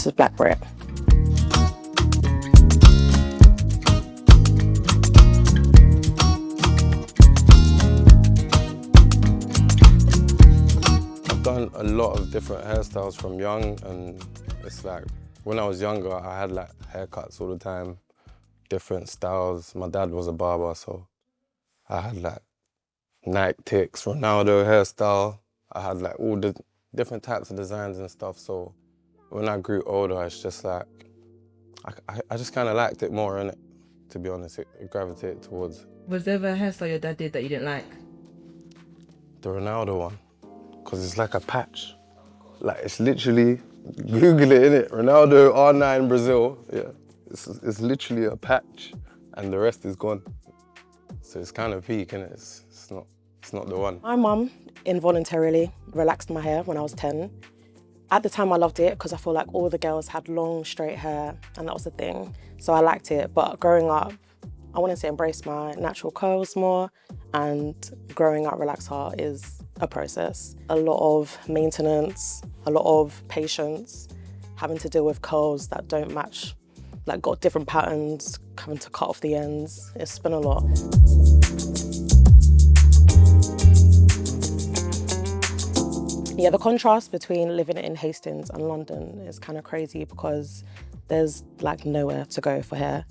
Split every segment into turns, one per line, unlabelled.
this is BLK Brit.
I've done a lot of different hairstyles from young, and it's like, when I was younger, I had like haircuts all the time, different styles. My dad was a barber, so I had like Nike ticks, Ronaldo hairstyle. I had like all the different types of designs and stuff. So when I grew older, it's just like, I just kind of liked it more, innit? To be honest, it gravitated towards.
Was there ever a hairstyle your dad did that you didn't like?
The Ronaldo one, because it's like a patch. Like, it's literally, Google it, innit? Ronaldo R9 Brazil, yeah. It's literally a patch, and the rest is gone. So it's kind of peak, innit? It's not the one.
My mum involuntarily relaxed my hair when I was 10. At the time I loved it because I feel like all the girls had long, straight hair, and that was the thing. So I liked it, but growing up, I wanted to embrace my natural curls more, and growing out relaxed hair is a process. A lot of maintenance, a lot of patience, having to deal with curls that don't match, like got different patterns, having to cut off the ends. It's been a lot. Yeah, the contrast between living in Hastings and London is kind of crazy because there's like nowhere to go for hair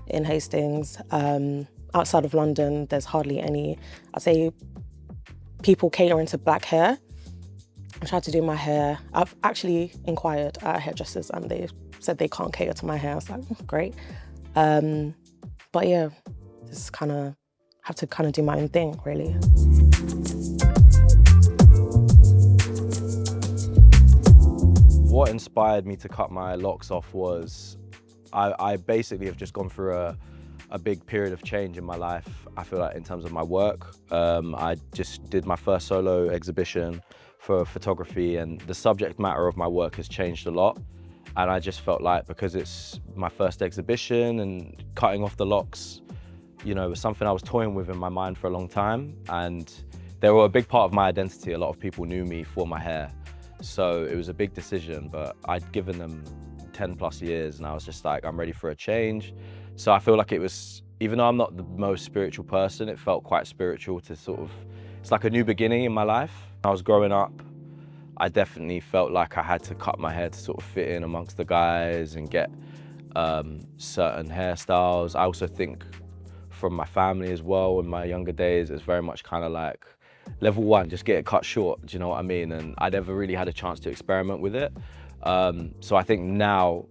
in Hastings. Outside of London, there's hardly any, I'd say, people catering to black hair. I tried to do my hair. I've actually inquired at hairdressers and they said they can't cater to my hair. I was like, great. But yeah, just kind of have to kind of do my own thing, really.
What inspired me to cut my locks off was I basically have just gone through a big period of change in my life. I feel like in terms of my work, I just did my first solo exhibition for photography, and the subject matter of my work has changed a lot. And I just felt like, because it's my first exhibition and cutting off the locks, you know, was something I was toying with in my mind for a long time. And they were a big part of my identity. A lot of people knew me for my hair. So it was a big decision, but I'd given them 10 plus years and I was just like, I'm ready for a change. So I feel like it was, even though I'm not the most spiritual person, it felt quite spiritual to sort of, it's like a new beginning in my life. When I was growing up, I definitely felt like I had to cut my hair to sort of fit in amongst the guys and get certain hairstyles. I also think from my family as well, in my younger days, it's very much kind of like, level one, just get it cut short, do you know what I mean? And I never really had a chance to experiment with it. So I think now,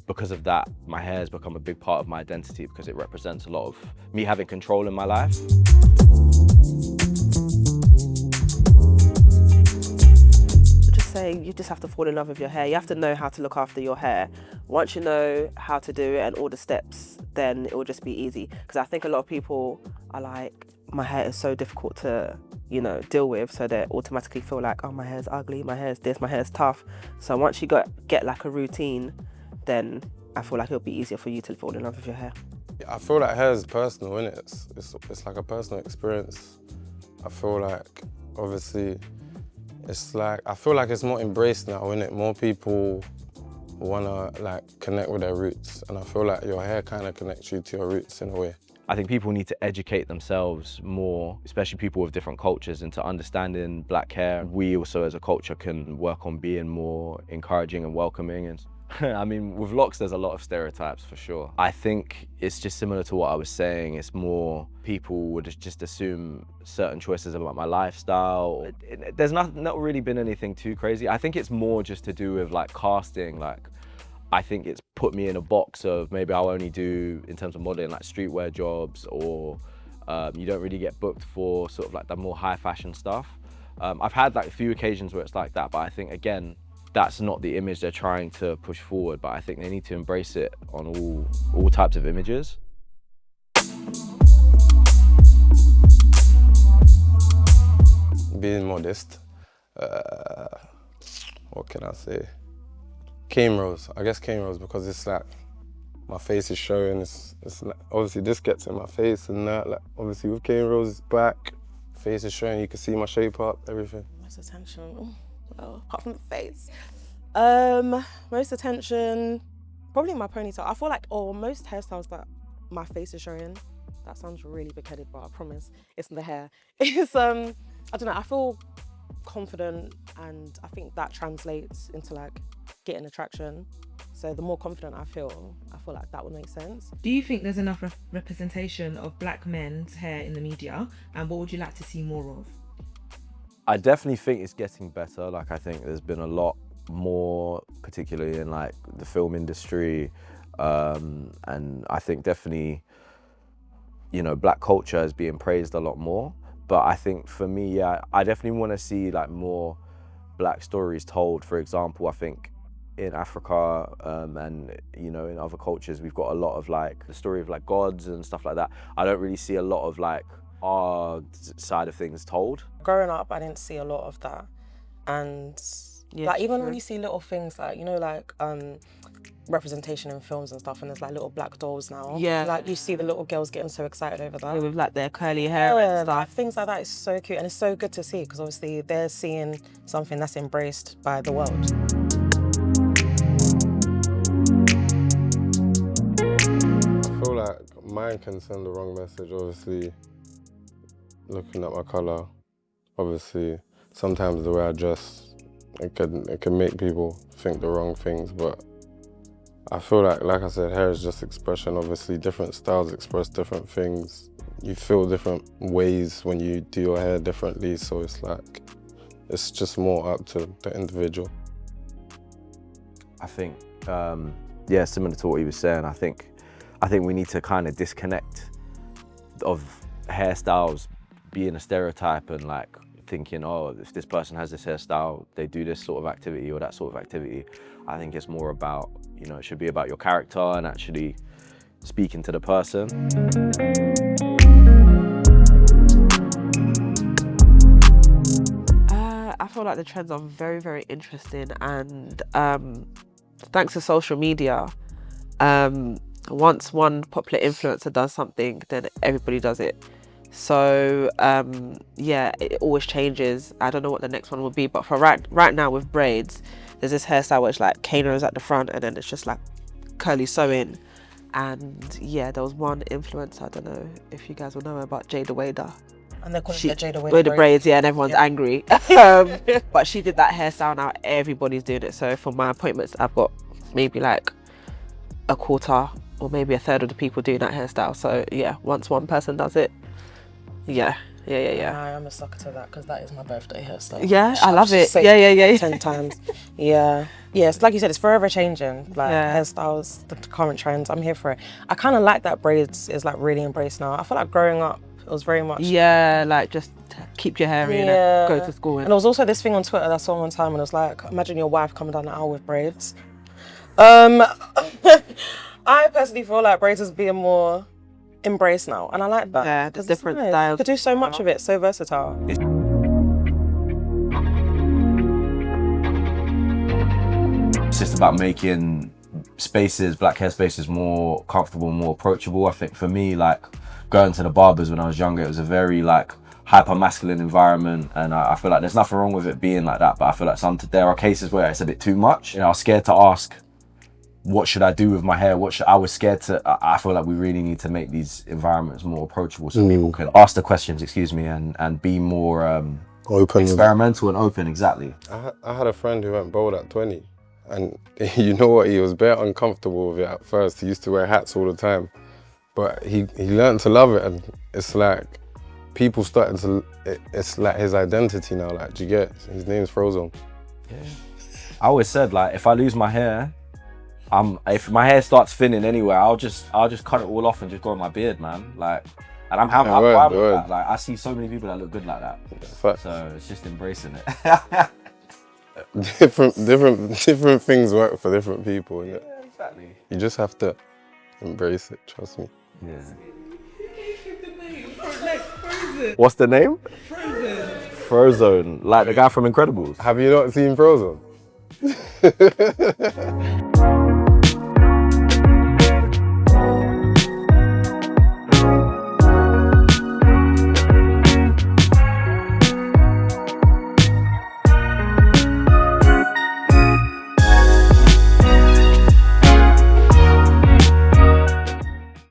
because of that, my hair has become a big part of my identity because it represents a lot of me having control in my life.
Just say you just have to fall in love with your hair. You have to know how to look after your hair. Once you know how to do it and all the steps, then it will just be easy. Because I think a lot of people are like, my hair is so difficult to, you know, deal with, so they automatically feel like, oh, my hair's ugly, my hair's this, my hair's tough. So once you get like a routine, then I feel like it'll be easier for you to fall in love with your hair.
I feel like hair is personal, innit? It's like a personal experience. I feel like, obviously, it's like, I feel like it's more embraced now, innit? More people wanna like connect with their roots, and I feel like your hair kind of connects you to your roots in a way.
I think people need to educate themselves more, especially people with different cultures, into understanding black hair. We also as a culture can work on being more encouraging and welcoming. And I mean, with locks, there's a lot of stereotypes for sure. I think it's just similar to what I was saying. It's more people would just assume certain choices about my lifestyle. There's not really been anything too crazy. I think it's more just to do with like casting. Like, I think it's put me in a box of maybe I'll only do, in terms of modeling, like streetwear jobs, or you don't really get booked for sort of like the more high fashion stuff. I've had like a few occasions where it's like that, but I think, again, that's not the image they're trying to push forward, but I think they need to embrace it on all types of images.
Being modest, what can I say? Cane rows, I guess cane rows, because it's like, my face is showing, it's like, obviously this gets in my face and that, like, obviously with cane rows, it's back, face is showing, you can see my shape up, everything.
Most attention, well, apart from the face. Most attention, probably my ponytail. I feel like, most hairstyles that my face is showing, that sounds really big-headed, but I promise it's the hair. It's, I don't know, I feel confident, and I think that translates into like getting attraction. So the more confident I feel like that would make sense.
Do you think there's enough representation of black men's hair in the media, and what would you like to see more of?
I definitely think it's getting better. Like, I think there's been a lot more, particularly in like the film industry, and I think definitely, you know, black culture is being praised a lot more. But I think for me, yeah, I definitely want to see like more black stories told. For example, I think in Africa and, you know, in other cultures, we've got a lot of like the story of like gods and stuff like that. I don't really see a lot of like our side of things told.
Growing up, I didn't see a lot of that. And like even when you see little things like, you know, like representation in films and stuff, and there's like little black dolls now.
Yeah.
Like you see the little girls getting so excited over that.
With like their curly hair and stuff.
Things like that is so cute, and it's so good to see, because obviously they're seeing something that's embraced by the world.
I feel like mine can send the wrong message, obviously. Looking at my colour, obviously, sometimes the way I dress, it can make people think the wrong things, but I feel like I said, hair is just expression. Obviously, different styles express different things. You feel different ways when you do your hair differently, so it's like, it's just more up to the individual.
I think, yeah, similar to what he was saying, I think we need to kind of disconnect of hairstyles being a stereotype and like thinking, oh, if this person has this hairstyle, they do this sort of activity or that sort of activity. I think it's more about, you know, it should be about your character and actually speaking to the person.
I feel like the trends are very, very interesting, and thanks to social media, once one popular influencer does something, then everybody does it. So yeah, it always changes. I don't know what the next one will be, but for right now with braids, there's this hairstyle where it's like canos at the front and then it's just like curly sewing. And yeah, there was one influencer, I don't know if you guys will know about Jada Wader.
And they're calling it Jada
With the braids, yeah, and everyone's angry. But she did that hairstyle, now everybody's doing it. So for my appointments, I've got maybe like a quarter or maybe a third of the people doing that hairstyle. So yeah, once one person does it, yeah.
I'm a sucker to that, because that is my birthday hairstyle.
Yeah, I love it. Yeah.
10 times. Yeah. Yes, like you said, it's forever changing. Like hairstyles, the current trends, I'm here for it. I kind of like that braids is like really embraced now. I feel like growing up, it was very much...
Yeah, like just keep your hair in and go to school.
And there was also this thing on Twitter that I saw one time, and it was like, imagine your wife coming down the aisle with braids. I personally feel like braids is being more embraced now, and I like that.
Yeah, there's different styles.
You could do so much of it, so versatile.
It's just about making spaces, black hair spaces, more comfortable, more approachable. I think for me, like going to the barbers when I was younger, it was a very like hyper masculine environment, and I feel like there's nothing wrong with it being like that, but I feel like there are cases where it's a bit too much. You know, I was scared to ask, what should I do with my hair? I was scared to, I feel like we really need to make these environments more approachable so people can ask the questions, and be more open, experimental and open, exactly.
I had a friend who went bald at 20, and you know what, he was bare uncomfortable with it at first. He used to wear hats all the time, but he learned to love it, and it's like, people starting to, it's like his identity now, like, do you get, his name's Frozone.
Yeah. I always said, like, if I lose my hair, if my hair starts thinning anywhere, I'll just cut it all off and just grow my beard, man. Like, and I'm fine with that. Like, I see so many people that look good like that. So it's just embracing it.
different things work for different people.
Yeah, exactly.
You just have to embrace it. Trust me.
Yeah.
What's
the name? Frozone. Like the guy from Incredibles.
Have you not seen Frozone?